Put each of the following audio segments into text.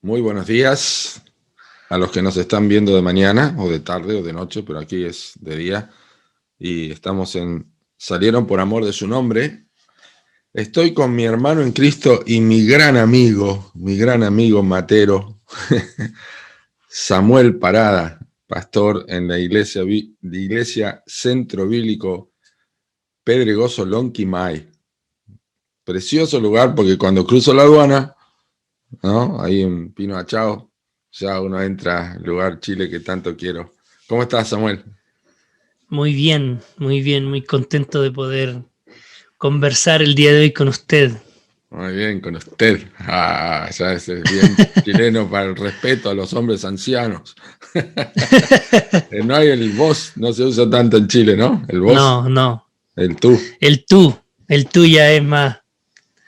Muy buenos días a los que nos están viendo de mañana, o de tarde, o de noche, pero aquí es de día. Y estamos en Salieron por amor de su nombre. Estoy con mi hermano en Cristo y mi gran amigo matero, Samuel Parada, pastor en la iglesia Centro Bíblico Pedregoso Lonquimay. Precioso lugar porque cuando cruzo la aduana, ¿no? Ahí en Pino Achao, ya uno entra al lugar Chile que tanto quiero. ¿Cómo estás, Samuel? Muy bien, muy contento de poder conversar el día de hoy con usted. Muy bien, con usted. Ya es bien chileno para el respeto a los hombres ancianos. No hay el vos, no se usa tanto en Chile, ¿no? El vos, No. el tú. El tú ya es más,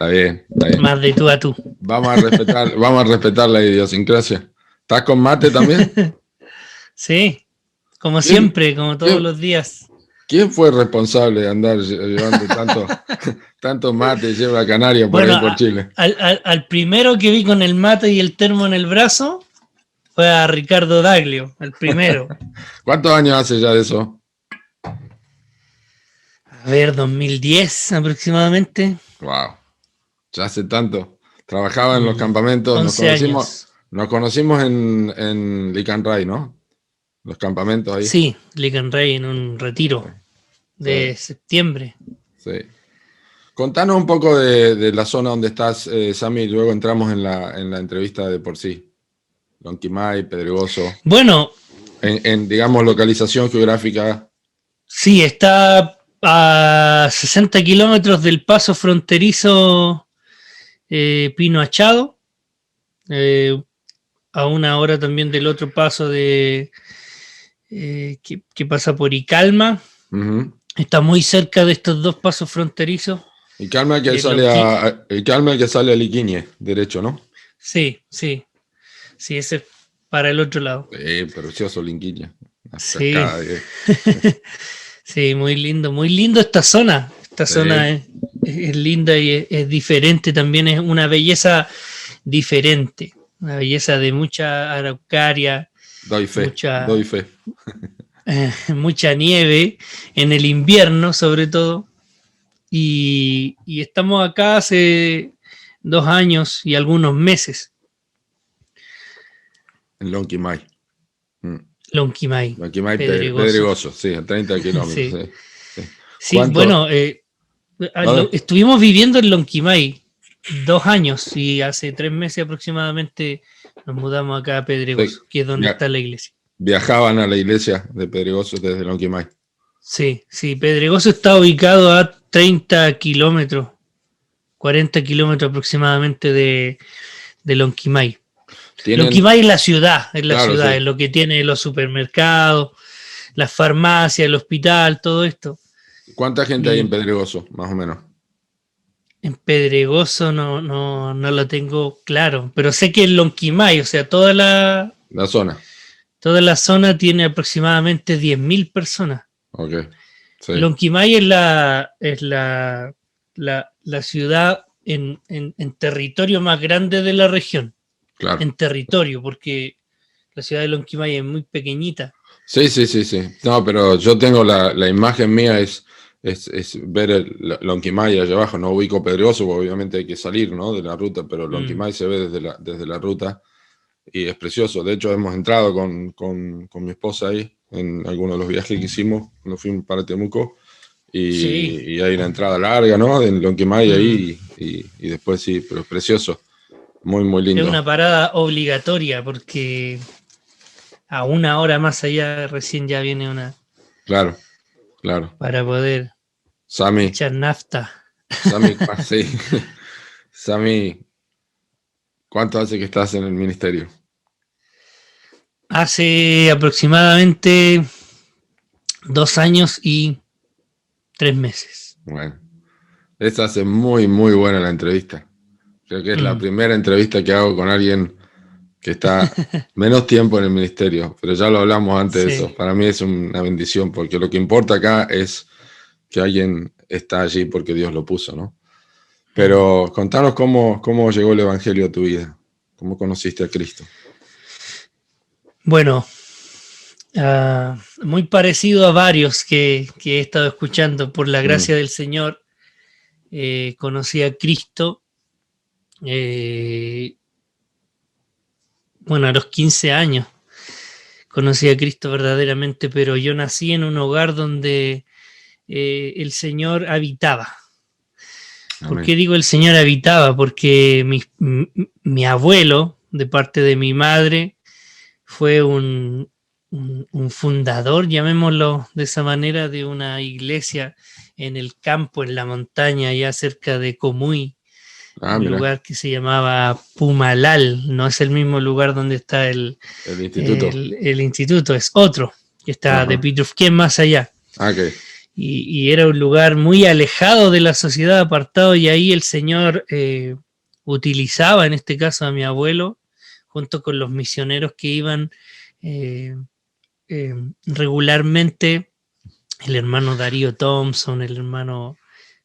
Está bien, está bien. más de tú a tú. Vamos a respetar la idiosincrasia. ¿Estás con mate también? Sí, como ¿Quién, siempre, como todos quién, los días. quién fue responsable de andar llevando tanto mate y lleva a Canaria por Bueno, ahí por Chile? al primero que vi con el mate y el termo en el brazo fue a Ricardo Daglio, el primero. ¿Cuántos años hace ya de eso? A ver, 2010 aproximadamente. Wow, ya hace tanto. Trabajaba en los campamentos, 11 años. nos conocimos en Licanray, ¿no? Los campamentos ahí. Sí, Lican Rey en un retiro de Sí, septiembre. sí. Contanos un poco de la zona donde estás, Sami, y luego entramos en la entrevista de por sí. Lonquimay, Pedregoso. Bueno, Digamos, localización geográfica. sí, está a 60 kilómetros del paso fronterizo Pino Achado, a una hora también del otro paso que pasa por Icalma. Uh-huh. Está muy cerca de estos dos pasos fronterizos. Y calma que sale a Liquiñe, derecho, ¿no? Sí, ese es para el otro lado. Precioso Liquiñe. Una Sí, cascada. sí, muy lindo esta zona. Esta Sí. zona es linda y es diferente, también es una belleza diferente, una belleza de mucha araucaria, Doy fe. mucha nieve en el invierno sobre todo, y estamos acá hace 2 años y algunos meses. En Lonquimay. Lonquimay, Lonquimay, Pedregoso. Pedregoso, sí, a 30 kilómetros. Sí, Sí. sí, bueno, estuvimos viviendo en Lonquimay 2 años y hace 3 meses aproximadamente nos mudamos acá a Pedregoso, Sí. que es donde está la iglesia. Viajaban a la iglesia de Pedregoso desde Lonquimay. Sí, Pedregoso está ubicado a 30 kilómetros, 40 kilómetros aproximadamente de Lonquimay. Lonquimay es la ciudad, Claro, sí. es lo que tiene los supermercados, las farmacias, el hospital, todo esto. ¿Cuánta gente hay en Pedregoso, más o menos? En Pedregoso no lo tengo claro, pero sé que en Lonquimay, o sea, toda la zona tiene aproximadamente 10.000 personas. Ok. Sí. Lonquimay es la ciudad en territorio más grande de la región. Claro. En territorio, porque la ciudad de Lonquimay es muy pequeñita. Sí. No, pero yo tengo la imagen mía es ver el Lonquimay allá abajo. No ubico Pedregoso, porque obviamente hay que salir, ¿no?, de la ruta, pero Lonquimay se ve desde la ruta y es precioso. De hecho, hemos entrado con mi esposa ahí en algunos de los viajes que hicimos cuando fuimos para Temuco. Y hay una entrada larga, ¿no?, en Lonquimay ahí y después sí, pero es precioso. Muy lindo. Es una parada obligatoria porque a una hora más allá recién ya viene una. Claro. Para poder echar nafta. Sí. Sami, ¿cuánto hace que estás en el ministerio? Hace aproximadamente 2 años y 3 meses. Bueno, esta hace muy buena la entrevista. Creo que es la primera entrevista que hago con alguien que está menos tiempo en el ministerio, pero ya lo hablamos antes de eso. Para mí es una bendición, porque lo que importa acá es que alguien está allí porque Dios lo puso, ¿no? Pero contanos cómo llegó el evangelio a tu vida. ¿Cómo conociste a Cristo? Bueno, muy parecido a varios que he estado escuchando. Por la gracia del Señor, conocí a Cristo, bueno, a los 15 años conocí a Cristo verdaderamente, pero yo nací en un hogar donde el Señor habitaba. Amén. ¿Por qué digo el Señor habitaba? Porque mi abuelo, de parte de mi madre, fue un fundador, llamémoslo de esa manera, de una iglesia en el campo, en la montaña, allá cerca de Comuy, un lugar que se llamaba Pumalal. No es el mismo lugar donde está el instituto. El instituto es otro, que está de Pitrufquén más allá. Okay. Y era un lugar muy alejado de la sociedad, apartado, y ahí el Señor utilizaba, en este caso a mi abuelo, junto con los misioneros que iban regularmente, el hermano Darío Thompson, el hermano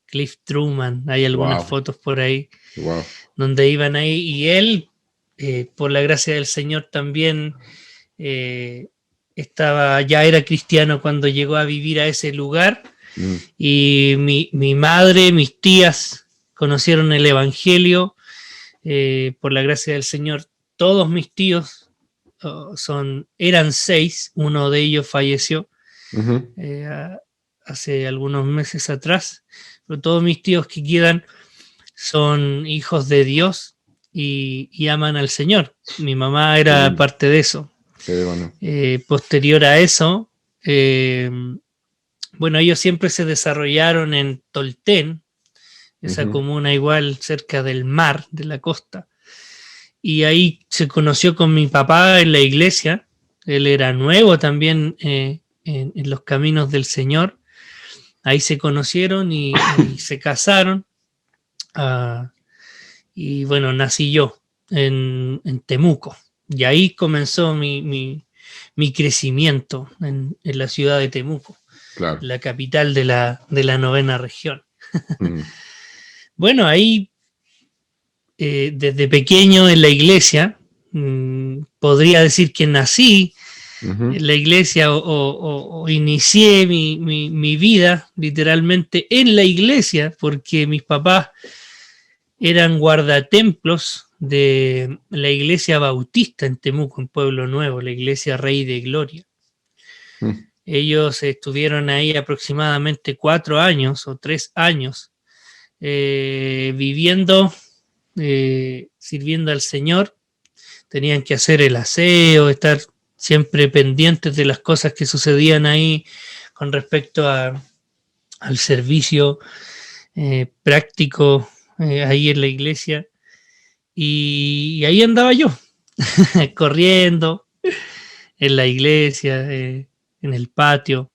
Cliff Truman, hay algunas fotos por ahí, donde iban ahí, y él, por la gracia del Señor también, ya era cristiano cuando llegó a vivir a ese lugar, y mi madre, mis tías conocieron el Evangelio, por la gracia del Señor. Todos mis tíos eran 6, uno de ellos falleció hace algunos meses atrás, pero todos mis tíos que quedan son hijos de Dios y aman al Señor. Mi mamá era parte de eso. Bueno. Posterior a eso, bueno, ellos siempre se desarrollaron en Tolten, esa comuna igual cerca del mar, de la costa, y ahí se conoció con mi papá en la iglesia. Él era nuevo también en los caminos del Señor. Ahí se conocieron y se casaron. Y bueno, nací yo en Temuco. Y ahí comenzó mi crecimiento en la ciudad de Temuco, claro, la capital de la 9ª región. Bueno, ahí desde pequeño en la iglesia, podría decir que nací en la iglesia o inicié mi vida literalmente en la iglesia, porque mis papás eran guardatemplos de la iglesia bautista en Temuco, en Pueblo Nuevo, la iglesia Rey de Gloria. Ellos estuvieron ahí aproximadamente 4 años o 3 años viviendo, sirviendo al Señor. Tenían que hacer el aseo, estar siempre pendientes de las cosas que sucedían ahí con respecto al servicio práctico ahí en la iglesia. Y ahí andaba yo, corriendo en la iglesia, en el patio,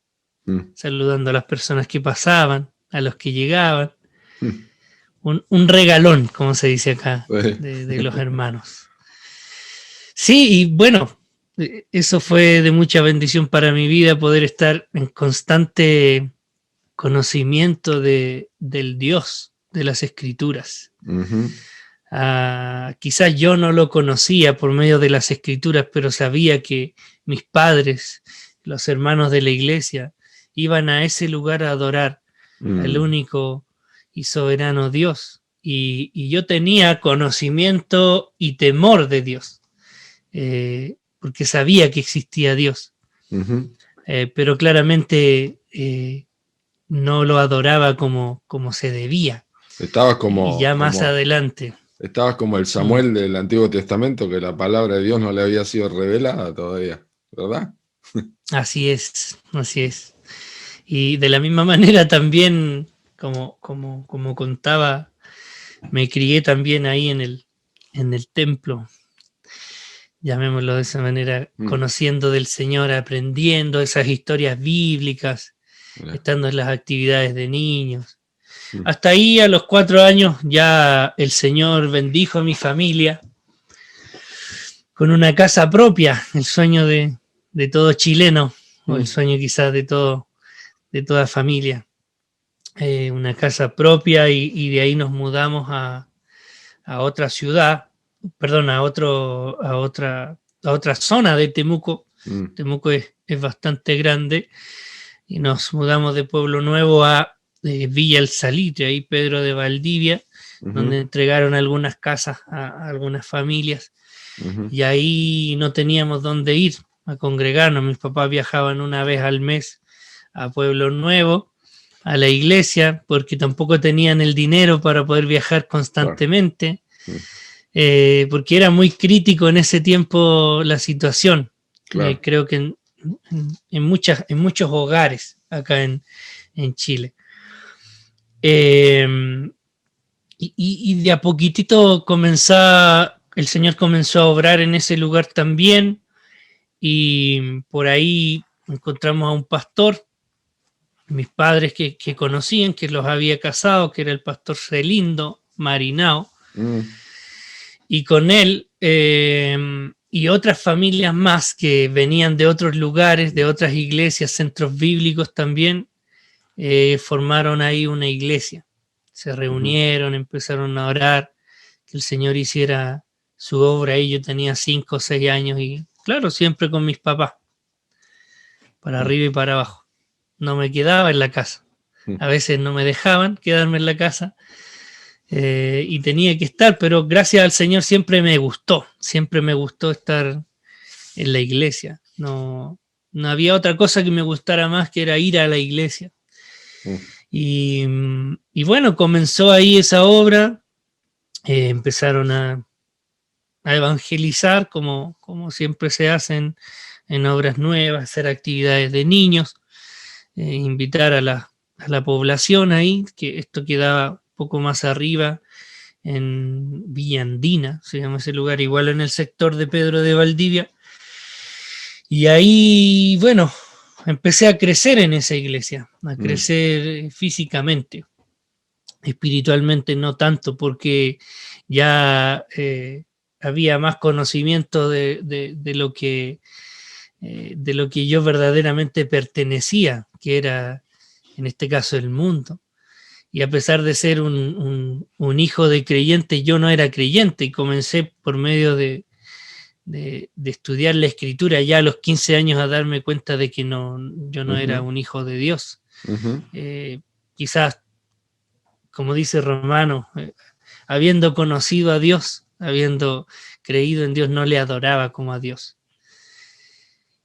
saludando a las personas que pasaban, a los que llegaban. Un regalón, como se dice acá, de los hermanos. Sí, y bueno, eso fue de mucha bendición para mi vida, poder estar en constante conocimiento del Dios de las Escrituras. Quizás yo no lo conocía por medio de las Escrituras, pero sabía que mis padres, los hermanos de la iglesia, iban a ese lugar a adorar al único y soberano Dios. Y yo tenía conocimiento y temor de Dios, porque sabía que existía Dios, pero claramente no lo adoraba como se debía. Estabas como, y ya más adelante. Estabas como el Samuel del Antiguo Testamento, que la palabra de Dios no le había sido revelada todavía, ¿verdad? Así es, así es. Y de la misma manera también, como contaba, me crié también ahí en el templo, llamémoslo de esa manera, conociendo del Señor, aprendiendo esas historias bíblicas, estando en las actividades de niños. Hasta ahí, a los 4 años, ya el Señor bendijo a mi familia con una casa propia, el sueño de todo chileno, o el sueño quizás de toda familia. Una casa propia, y de ahí nos mudamos a otra ciudad, otra zona de Temuco. Temuco es bastante grande y nos mudamos de Pueblo Nuevo a Villa El Salitre, ahí Pedro de Valdivia, donde entregaron algunas casas a algunas familias, y ahí no teníamos dónde ir a congregarnos. Mis papás viajaban una vez al mes a Pueblo Nuevo, a la iglesia, porque tampoco tenían el dinero para poder viajar constantemente, porque era muy crítico en ese tiempo la situación. Creo que en muchos hogares acá en Chile. Y de a poquitito el Señor comenzó a obrar en ese lugar también, y por ahí encontramos a un pastor, mis padres que conocían, que los había casado, que era el pastor Celindo Marinao, y con él y otras familias más que venían de otros lugares, de otras iglesias, centros bíblicos también, formaron ahí una iglesia. Se reunieron, empezaron a orar, que el Señor hiciera su obra ahí. Yo tenía 5 o 6 años y claro, siempre con mis papás, para arriba y para abajo. No me quedaba en la casa. A veces no me dejaban quedarme en la casa y tenía que estar, pero gracias al Señor siempre me gustó estar en la iglesia. No había otra cosa que me gustara más, que era ir a la iglesia. Y bueno, comenzó ahí esa obra, empezaron a evangelizar como siempre se hacen en obras nuevas, hacer actividades de niños, invitar a la población ahí, que esto quedaba un poco más arriba, en Villa Andina, se llama ese lugar, igual en el sector de Pedro de Valdivia. Y ahí, bueno, empecé a crecer en esa iglesia, a crecer físicamente, espiritualmente no tanto, porque ya había más conocimiento de lo que yo verdaderamente pertenecía, que era en este caso el mundo. Y a pesar de ser un hijo de creyente, yo no era creyente, y comencé por medio de estudiar la escritura ya a los 15 años a darme cuenta de que yo no era un hijo de Dios. Quizás, como dice Romano, habiendo conocido a Dios, habiendo creído en Dios, no le adoraba como a Dios.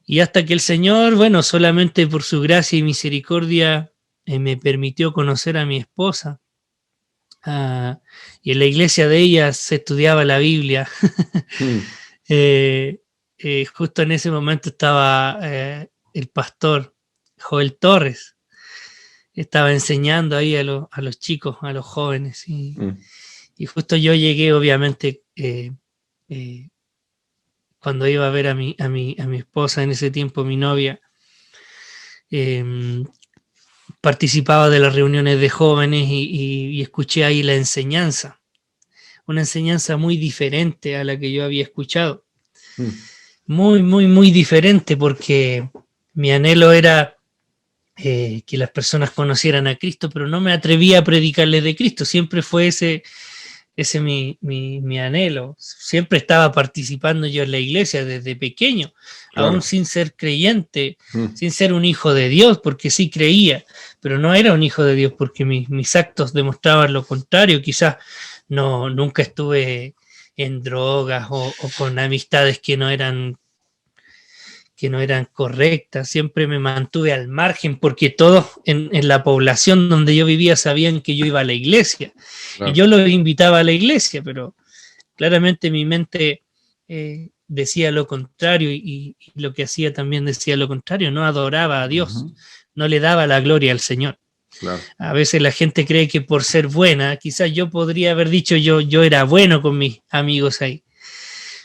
Y hasta que el Señor, bueno, solamente por su gracia y misericordia, me permitió conocer a mi esposa. Y en la iglesia de ella se estudiaba la Biblia. Justo en ese momento estaba el pastor Joel Torres, estaba enseñando ahí a los chicos, a los jóvenes, y justo yo llegué, obviamente, cuando iba a ver a mi esposa en ese tiempo, mi novia, participaba de las reuniones de jóvenes y escuché ahí la enseñanza, una enseñanza muy diferente a la que yo había escuchado. Muy, muy, muy diferente, porque mi anhelo era que las personas conocieran a Cristo, pero no me atrevía a predicarles de Cristo. Siempre fue ese mi anhelo. Siempre estaba participando yo en la iglesia desde pequeño, claro, aún sin ser creyente, sin ser un hijo de Dios, porque sí creía, pero no era un hijo de Dios, porque mis actos demostraban lo contrario. Quizás nunca estuve en drogas o con amistades que no eran correctas. Siempre me mantuve al margen, porque todos en la población donde yo vivía sabían que yo iba a la iglesia, claro, y yo los invitaba a la iglesia, pero claramente mi mente decía lo contrario, y lo que hacía también decía lo contrario. No adoraba a Dios, no le daba la gloria al Señor. Claro. A veces la gente cree que por ser buena, quizás yo podría haber dicho yo era bueno con mis amigos ahí,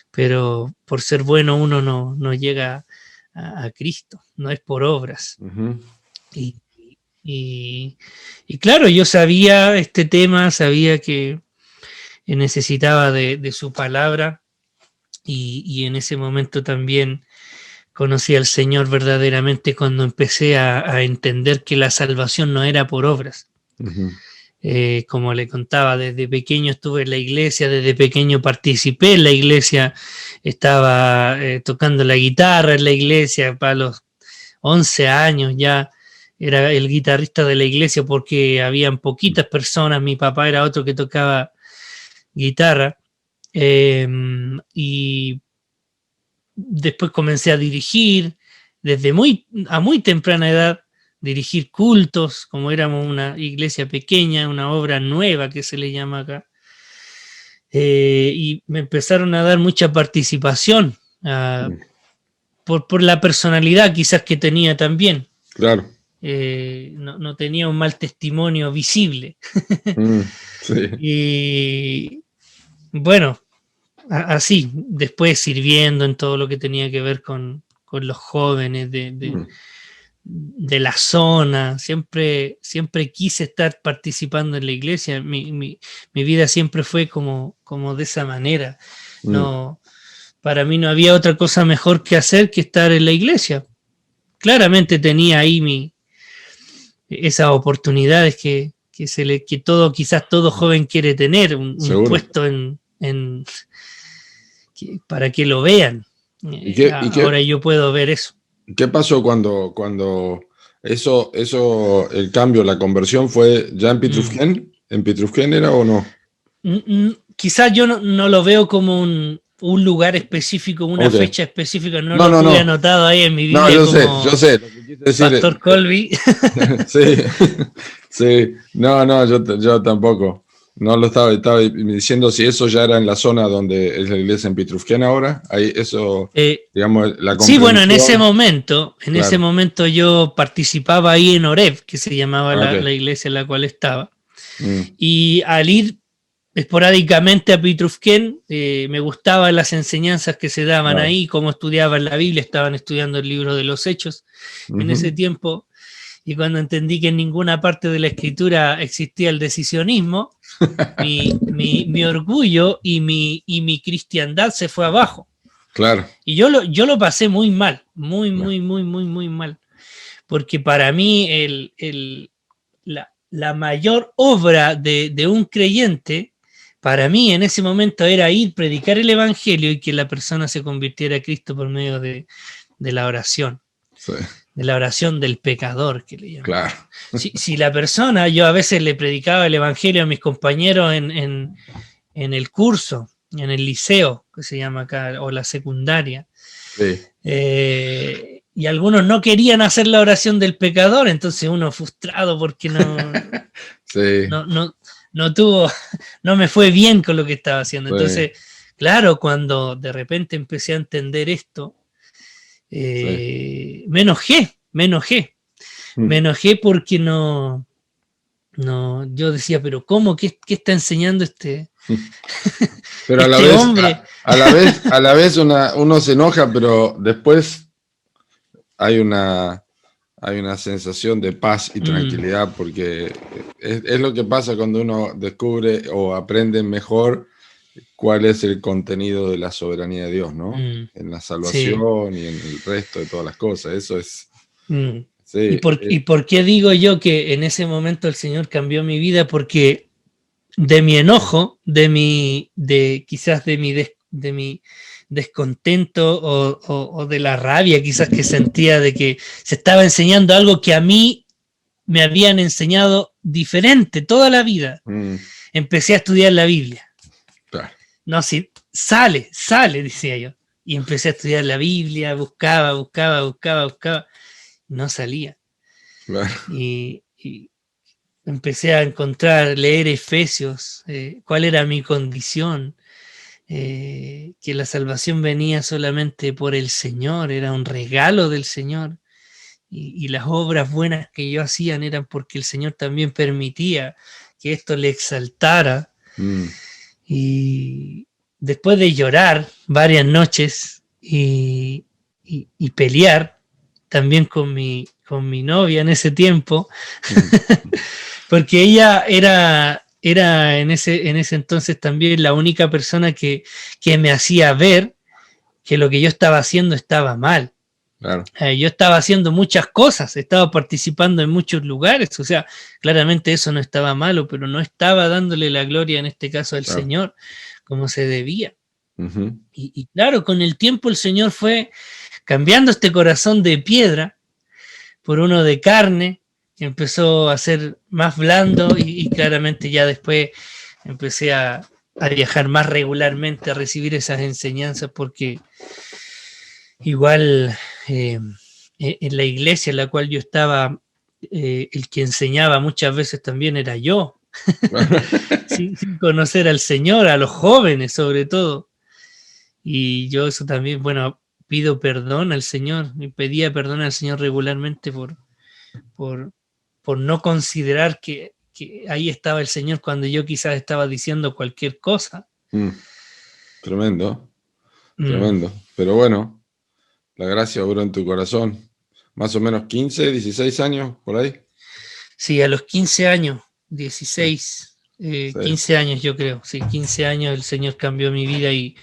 pero por ser bueno uno no llega a Cristo, no es por obras. Y claro, yo sabía este tema, sabía que necesitaba de su palabra, y en ese momento también conocí al Señor verdaderamente cuando empecé a entender que la salvación no era por obras. Como le contaba, desde pequeño estuve en la iglesia, desde pequeño participé en la iglesia, estaba tocando la guitarra en la iglesia, para los 11 años ya era el guitarrista de la iglesia porque habían poquitas personas, mi papá era otro que tocaba guitarra, y después comencé a dirigir, desde a muy temprana edad, dirigir cultos, como éramos una iglesia pequeña, una obra nueva que se le llama acá, y me empezaron a dar mucha participación, por la personalidad quizás que tenía también. Claro. No tenía un mal testimonio visible. Sí. Y bueno, así, después sirviendo en todo lo que tenía que ver con los jóvenes de la zona, siempre quise estar participando en la iglesia, mi vida siempre fue como de esa manera, no, para mí no había otra cosa mejor que hacer que estar en la iglesia. Claramente tenía ahí esas oportunidades que quizás todo joven quiere tener, un puesto para que lo vean. Ahora yo puedo ver eso. ¿Qué pasó cuando eso, el cambio, la conversión fue ya en Pitrufquén? ¿En Pitrufquén era o no? Quizás yo no lo veo como un lugar específico, una fecha específica, no lo tuve anotado ahí en mi Biblia. No, yo sé. Lo que quise decir, Pastor Colby. Sí. No, yo tampoco. No lo estaba diciendo si eso ya era en la zona donde es la iglesia en Pitrufquén ahora. Ahí eso, digamos, la comprensión. Sí, bueno, en ese momento yo participaba ahí en Oreb, que se llamaba la iglesia en la cual estaba. Y al ir esporádicamente a Pitrufquén, me gustaban las enseñanzas que se daban ahí, cómo estudiaban la Biblia, estaban estudiando el libro de los Hechos en ese tiempo, y cuando entendí que en ninguna parte de la escritura existía el decisionismo, mi orgullo y mi cristiandad se fue abajo. Claro. Y yo lo pasé muy mal, muy mal, porque para mí la mayor obra de un creyente, para mí en ese momento era ir, predicar el evangelio y que la persona se convirtiera a Cristo por medio de la oración. Sí. De la oración del pecador, que le llaman. Claro. Si la persona, yo a veces le predicaba el evangelio a mis compañeros en el curso, en el liceo, que se llama acá, o la secundaria. Sí. Y algunos no querían hacer la oración del pecador, entonces uno frustrado porque sí. no me fue bien con lo que estaba haciendo. Entonces, claro, cuando de repente empecé a entender esto, me enojé. Me enojé porque yo decía, pero ¿cómo? ¿Qué está enseñando este? Pero hombre? a la vez uno se enoja, pero después hay una sensación de paz y tranquilidad, porque es lo que pasa cuando uno descubre o aprende mejor cuál es el contenido de la soberanía de Dios, ¿no? En la salvación y en el resto de todas las cosas. Eso es... Sí, ¿Y por qué digo yo que en ese momento el Señor cambió mi vida? Porque de mi enojo, quizás de mi descontento o de la rabia quizás que sentía de que se estaba enseñando algo que a mí me habían enseñado diferente toda la vida, empecé a estudiar la Biblia. Claro. No, si sale, decía yo. Y empecé a estudiar la Biblia, buscaba, no salía. Claro. Y empecé a leer Efesios, cuál era mi condición, que la salvación venía solamente por el Señor, era un regalo del Señor, y las obras buenas que yo hacía eran porque el Señor también permitía que esto le exaltara. Y después de llorar varias noches y pelear también con mi novia en ese tiempo, porque ella era en ese entonces también la única persona que me hacía ver que lo que yo estaba haciendo estaba mal. Claro. Yo estaba haciendo muchas cosas, estaba participando en muchos lugares, o sea, claramente eso no estaba malo, pero no estaba dándole la gloria en este caso al Claro. Señor como se debía. Uh-huh. Y claro, con el tiempo el Señor fue cambiando este corazón de piedra por uno de carne, que empezó a ser más blando y claramente ya después empecé a viajar más regularmente, a recibir esas enseñanzas, porque igual en la iglesia en la cual yo estaba, el que enseñaba muchas veces también era yo, sin conocer al Señor, a los jóvenes sobre todo. Y yo eso también, bueno, pido perdón al Señor, y pedía perdón al Señor regularmente por, por no considerar que ahí estaba el Señor cuando yo quizás estaba diciendo cualquier cosa. Tremendo, tremendo. Pero bueno, la gracia obró en tu corazón. Más o menos 15, 16 años, por ahí. Sí, a los 15 años, 16, Sí. 15 años yo creo. Sí, 15 años el Señor cambió mi vida y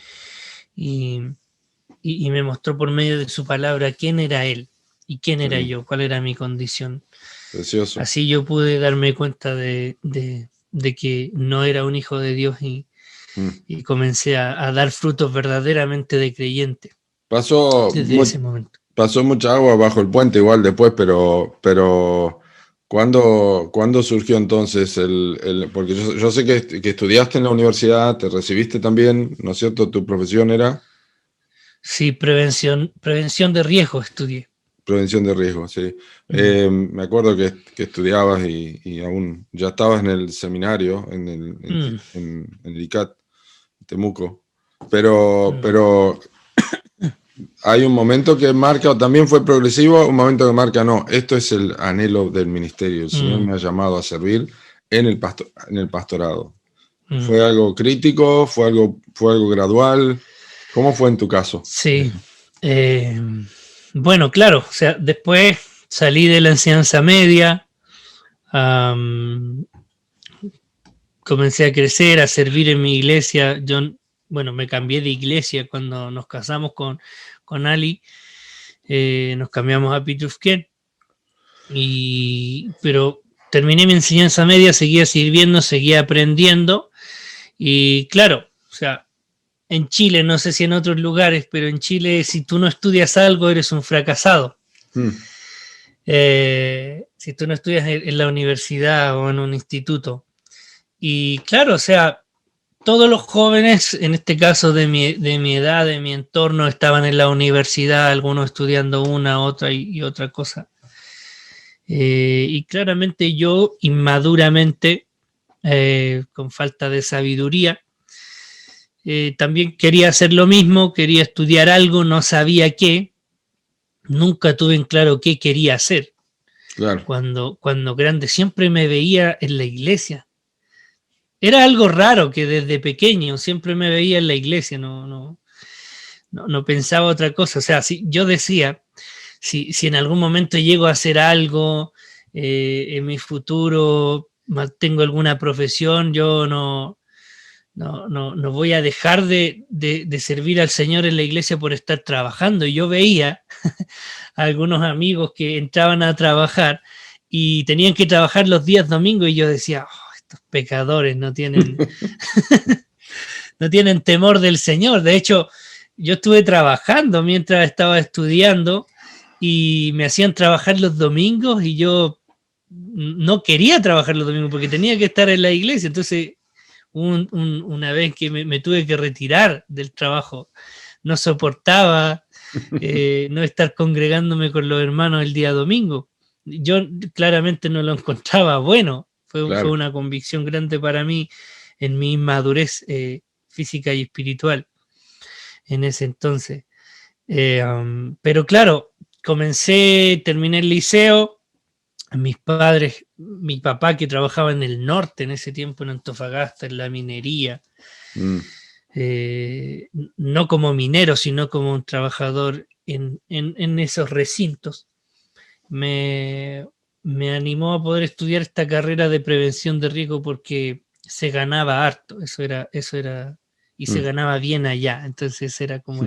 me mostró por medio de su palabra quién era Él y quién era yo, cuál era mi condición. Precioso. Así yo pude darme cuenta de que no era un hijo de Dios y comencé a dar frutos verdaderamente de creyente. Desde ese momento. Pasó mucha agua bajo el puente igual después, pero ¿cuándo surgió entonces porque yo sé que estudiaste en la universidad, te recibiste también, ¿no es cierto? ¿Tu profesión era? Sí, prevención de riesgo estudié. Prevención de riesgo, sí. Me acuerdo que estudiabas y aún ya estabas en el seminario, en el ICAT, Temuco, pero hay un momento que marca, también fue progresivo, un momento que marca, no, esto es el anhelo del ministerio, el Señor me ha llamado a servir en el pastorado. ¿Fue algo crítico? ¿Fue algo gradual? ¿Cómo fue en tu caso? Sí. Bueno, claro, o sea, después salí de la enseñanza media, comencé a crecer, a servir en mi iglesia. Yo, bueno, me cambié de iglesia cuando nos casamos con Ali, nos cambiamos a Pitufquén, pero terminé mi enseñanza media, seguía sirviendo, seguía aprendiendo, y claro, o sea, en Chile, no sé si en otros lugares, pero en Chile si tú no estudias algo eres un fracasado. Si tú no estudias en la universidad o en un instituto. Y claro, o sea, todos los jóvenes, en este caso de mi edad, de mi entorno, estaban en la universidad, algunos estudiando una, otra y otra cosa. Y claramente yo, inmaduramente, con falta de sabiduría, también quería hacer lo mismo, quería estudiar algo, no sabía qué, nunca tuve en claro qué quería hacer. Claro. Cuando grande siempre me veía en la iglesia. Era algo raro que desde pequeño siempre me veía en la iglesia, no pensaba otra cosa. O sea, si yo decía, si en algún momento llego a hacer algo en mi futuro, tengo alguna profesión, yo no voy a dejar de servir al Señor en la iglesia por estar trabajando. Y yo veía a algunos amigos que entraban a trabajar y tenían que trabajar los días domingos y yo decía, oh, estos pecadores no tienen no tienen temor del Señor. De hecho, yo estuve trabajando mientras estaba estudiando y me hacían trabajar los domingos y yo no quería trabajar los domingos porque tenía que estar en la iglesia. Entonces, una vez que me tuve que retirar del trabajo, no soportaba no estar congregándome con los hermanos el día domingo. Yo claramente no lo encontraba bueno. Fue una convicción grande para mí en mi inmadurez física y espiritual en ese entonces. Pero claro, terminé el liceo, mis padres, mi papá que trabajaba en el norte en ese tiempo en Antofagasta, en la minería, no como minero, sino como un trabajador en esos recintos, me animó a poder estudiar esta carrera de prevención de riesgo porque se ganaba harto, eso era, y se ganaba bien allá, entonces era como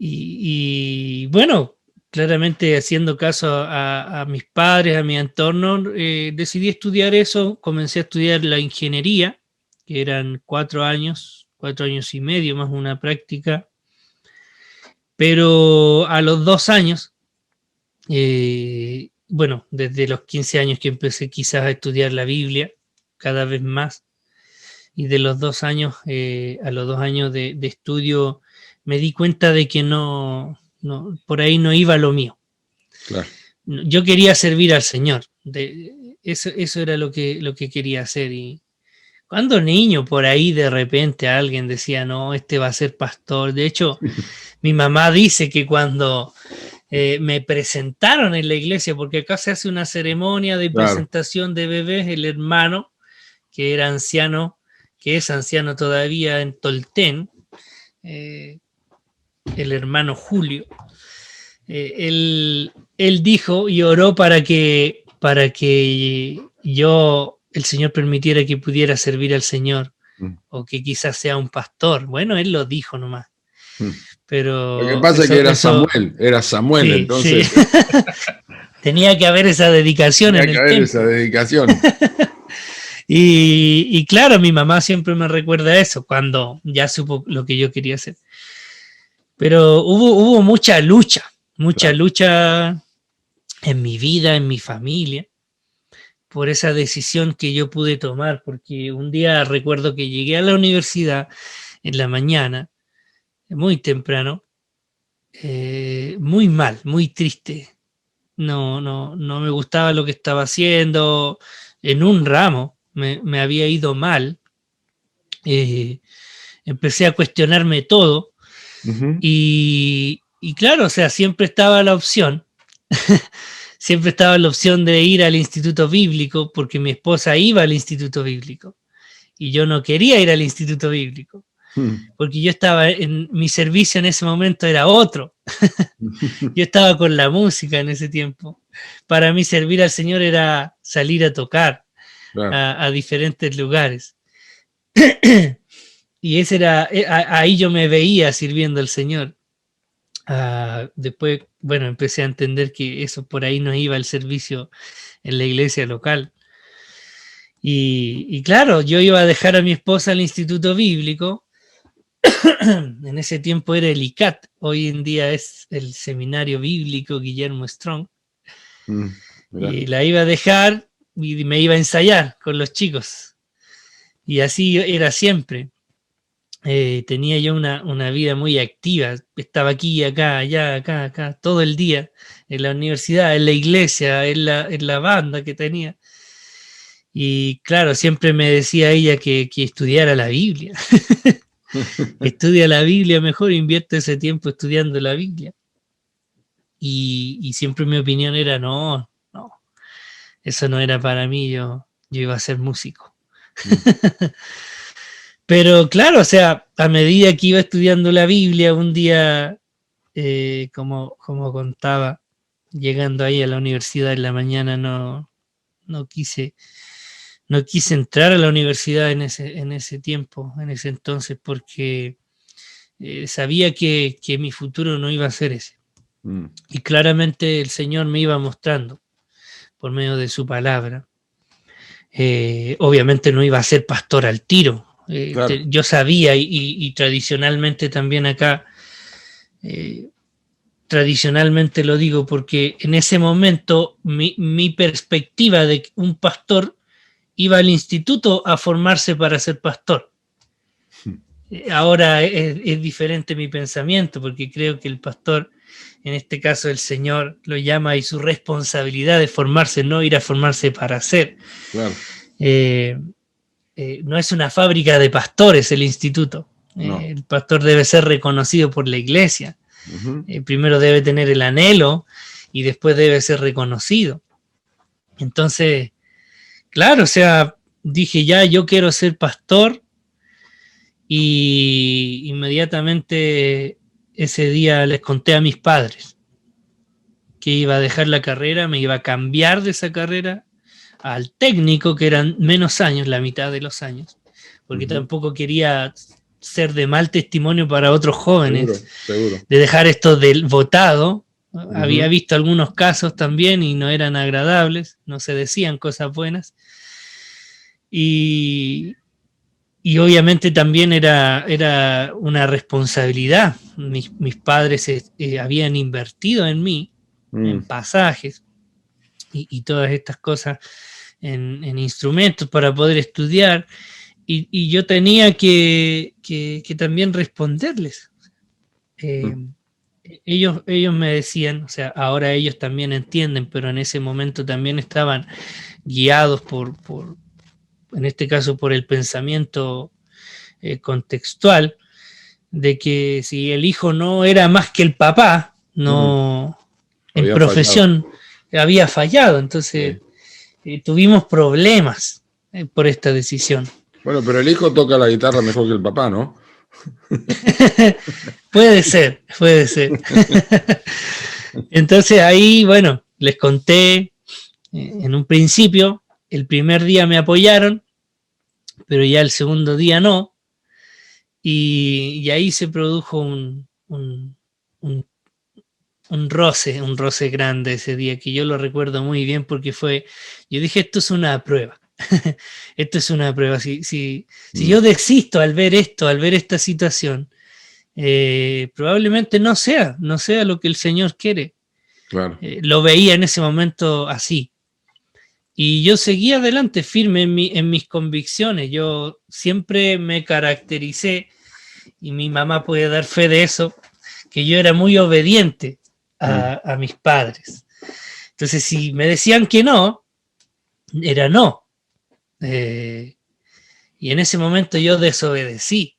Y bueno, claramente haciendo caso a mis padres, a mi entorno, decidí estudiar eso. Comencé a estudiar la ingeniería, que eran 4 años y medio más una práctica. Pero a los 2 años, bueno, desde los 15 años que empecé quizás a estudiar la Biblia, cada vez más, y de los 2 años, a los 2 años de estudio, me di cuenta de que no, por ahí no iba lo mío. Claro. Yo quería servir al Señor, eso era lo que quería hacer. Y cuando niño, por ahí de repente alguien decía, no, este va a ser pastor. De hecho, mi mamá dice que cuando me presentaron en la iglesia, porque acá se hace una ceremonia de presentación de bebés, el hermano, que era anciano, que es anciano todavía en Tolten, el hermano Julio, él dijo y oró para que yo, el Señor permitiera que pudiera servir al Señor, o que quizás sea un pastor. Bueno, él lo dijo nomás. Pero lo que pasa es que era Samuel, sí, entonces. Sí. Tenía que haber esa dedicación en el templo. Esa dedicación. Y claro, mi mamá siempre me recuerda eso, cuando ya supo lo que yo quería hacer. Pero hubo mucha lucha en mi vida, en mi familia, por esa decisión que yo pude tomar, porque un día recuerdo que llegué a la universidad en la mañana, muy temprano, muy mal, muy triste. No me gustaba lo que estaba haciendo. En un ramo me había ido mal. Empecé a cuestionarme todo. Y claro, o sea, siempre estaba la opción. Siempre estaba la opción de ir al instituto bíblico, porque mi esposa iba al instituto bíblico. Y yo no quería ir al instituto bíblico. Porque yo estaba en mi servicio en ese momento era otro. Yo estaba con la música en ese tiempo. Para mí servir al Señor era salir a tocar a diferentes lugares. Y ese era, ahí yo me veía sirviendo al Señor. Después, bueno, empecé a entender que eso por ahí no iba al servicio en la iglesia local. Y claro, yo iba a dejar a mi esposa al instituto bíblico. En ese tiempo era el ICAT, hoy en día es el Seminario Bíblico Guillermo Strong. Y la iba a dejar y me iba a ensayar con los chicos. Y así era siempre. Tenía yo una vida muy activa. Estaba aquí, acá, allá, acá, todo el día. En la universidad, en la iglesia, en la banda que tenía. Y claro, siempre me decía ella que estudiara la Biblia. Estudia la Biblia mejor, invierte ese tiempo estudiando la Biblia. Y siempre mi opinión era, no, eso no era para mí, yo iba a ser músico. Pero claro, o sea, a medida que iba estudiando la Biblia, un día, como contaba, llegando ahí a la universidad en la mañana, no quise entrar a la universidad en ese tiempo, en ese entonces, porque sabía que mi futuro no iba a ser ese. Y claramente el Señor me iba mostrando por medio de su palabra. Obviamente no iba a ser pastor al tiro. Claro. Yo sabía y tradicionalmente también acá, tradicionalmente lo digo porque en ese momento mi perspectiva de un pastor iba al instituto a formarse para ser pastor. Ahora es diferente mi pensamiento, porque creo que el pastor, en este caso el Señor, lo llama y su responsabilidad de formarse, no ir a formarse para ser. Claro. No es una fábrica de pastores el instituto. No. El pastor debe ser reconocido por la iglesia. Primero debe tener el anhelo y después debe ser reconocido. Entonces, claro, o sea, dije ya, yo quiero ser pastor, y inmediatamente ese día les conté a mis padres que iba a dejar la carrera, me iba a cambiar de esa carrera al técnico, que eran menos años, la mitad de los años, porque tampoco quería ser de mal testimonio para otros jóvenes, seguro. de dejar esto del votado. Había visto algunos casos también y no eran agradables, no se decían cosas buenas. Y obviamente también era una responsabilidad. Mis padres habían invertido en mí, en pasajes y todas estas cosas, en instrumentos para poder estudiar. Y yo tenía que también responderles. Ellos me decían, o sea, ahora ellos también entienden, pero en ese momento también estaban guiados en este caso, por el pensamiento contextual, de que si el hijo no era más que el papá, no en profesión había fallado. Entonces tuvimos problemas por esta decisión. Bueno, pero el hijo toca la guitarra mejor que el papá, ¿no? Puede ser. Entonces ahí, bueno, les conté en un principio, el primer día me apoyaron, pero ya el segundo día no, y ahí se produjo un roce grande ese día, que yo lo recuerdo muy bien porque yo dije, esto es una prueba. Esto es una prueba. Si yo desisto al ver esta situación, probablemente no sea lo que el Señor quiere. Claro. Lo veía en ese momento así. Y yo seguí adelante firme en mis convicciones. Yo siempre me caractericé, y mi mamá puede dar fe de eso, que yo era muy obediente a mis padres. Entonces, si me decían que no, era no. Y en ese momento yo desobedecí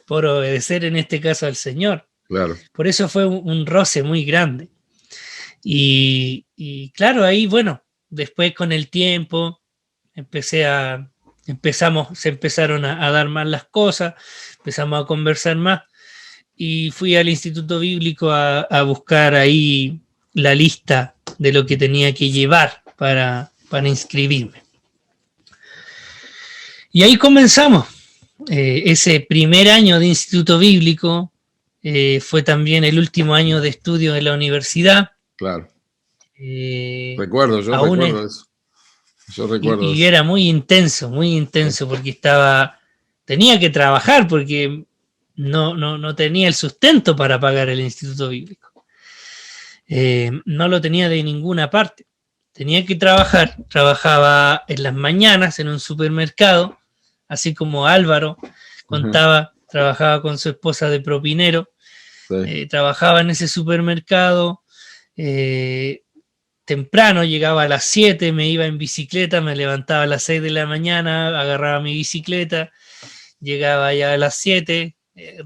por obedecer en este caso al Señor. Claro. Por eso fue un roce muy grande. Y claro, ahí, bueno, después con el tiempo se empezaron a dar más las cosas, empezamos a conversar más, y fui al Instituto Bíblico a buscar ahí la lista de lo que tenía que llevar para inscribirme. Y ahí comenzamos. Ese primer año de Instituto Bíblico fue también el último año de estudio en la universidad. Claro. Recuerdo eso. Yo recuerdo y eso. Era muy intenso, porque tenía que trabajar, porque no tenía el sustento para pagar el Instituto Bíblico. No lo tenía de ninguna parte. Tenía que trabajar. Trabajaba en las mañanas en un supermercado, así como Álvaro contaba, trabajaba con su esposa de propinero. Sí. Trabajaba en ese supermercado. Temprano, llegaba a las 7, me iba en bicicleta, me levantaba a las 6 de la mañana, agarraba mi bicicleta, llegaba ya a las 7,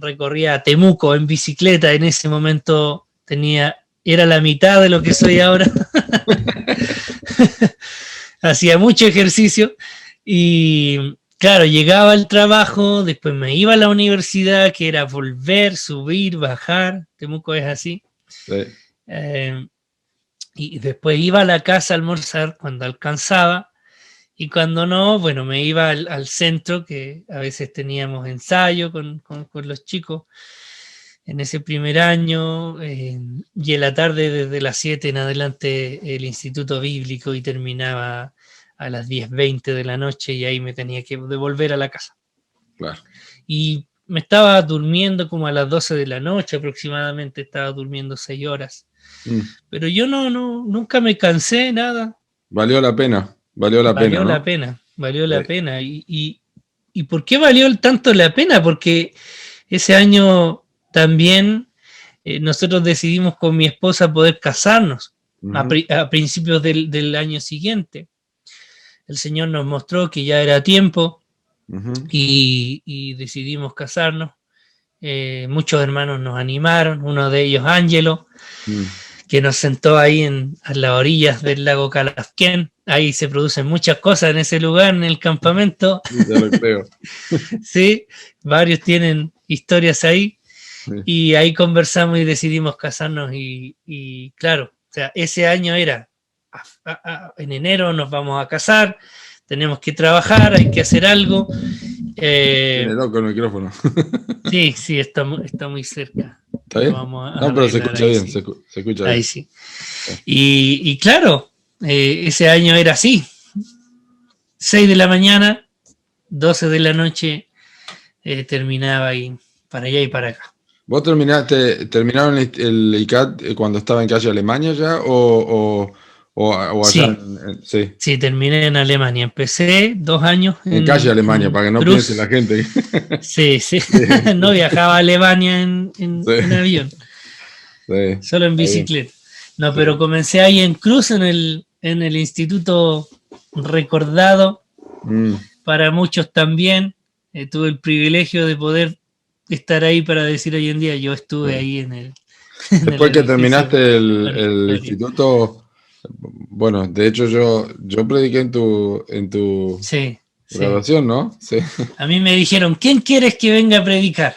recorría Temuco en bicicleta. En ese momento era la mitad de lo que soy ahora. Hacía mucho ejercicio y claro, llegaba al trabajo, después me iba a la universidad, que era volver, subir, bajar. Temuco es así. Sí. Y después iba a la casa a almorzar cuando alcanzaba, y cuando no, bueno, me iba al centro, que a veces teníamos ensayo con los chicos en ese primer año, y en la tarde desde las 7 en adelante el Instituto Bíblico, y terminaba a las 10:20 de la noche, y ahí me tenía que devolver a la casa. Claro. Y me estaba durmiendo como a las 12 de la noche aproximadamente, estaba durmiendo 6 horas. Pero yo nunca me cansé, nada. Valió la pena. Valió la pena. ¿Y por qué valió tanto la pena? Porque ese año también nosotros decidimos con mi esposa poder casarnos a principios del año siguiente. El Señor nos mostró que ya era tiempo y decidimos casarnos. Muchos hermanos nos animaron, uno de ellos, Ángelo, que nos sentó ahí a las orillas del lago Calafquén. Ahí se producen muchas cosas en ese lugar, en el campamento. Ya lo creo. Sí, varios tienen historias ahí. Sí. Y ahí conversamos y decidimos casarnos. Y claro, o sea, ese año era, en enero nos vamos a casar, tenemos que trabajar, hay que hacer algo. Tiene loco el micrófono. Sí, está muy cerca. ¿Está bien? No, pero se escucha bien, sí. se escucha ahí bien. Sí. Y claro, ese año era así. 6 de la mañana, 12 de la noche, terminaba ahí, para allá y para acá. ¿Vos terminaron el ICAT cuando estaba en calle Alemania ya o allá? Sí, terminé en Alemania. Empecé 2 años en calle Alemania, para que no piense la gente. Sí. No viajaba a Alemania en avión. Sí. Solo en bicicleta. No, pero comencé ahí en Cruz, en el instituto recordado, para muchos también. Tuve el privilegio de poder estar ahí para decir hoy en día, yo estuve ahí en el... Después que terminaste el instituto, bueno, de hecho yo prediqué en tu graduación, ¿no? Sí. A mí me dijeron, ¿quién quieres que venga a predicar?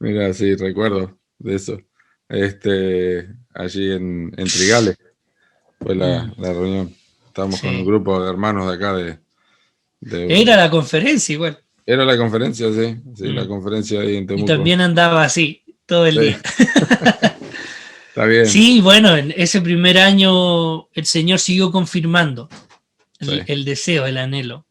Mira, sí, recuerdo de eso. Allí en Trigales fue la reunión. Estábamos con un grupo de hermanos de acá Era la conferencia igual. Era la conferencia, sí, la conferencia ahí en Temuco. Y también andaba así, todo el día. Está bien. Sí, bueno, en ese primer año el Señor siguió confirmando el deseo, el anhelo.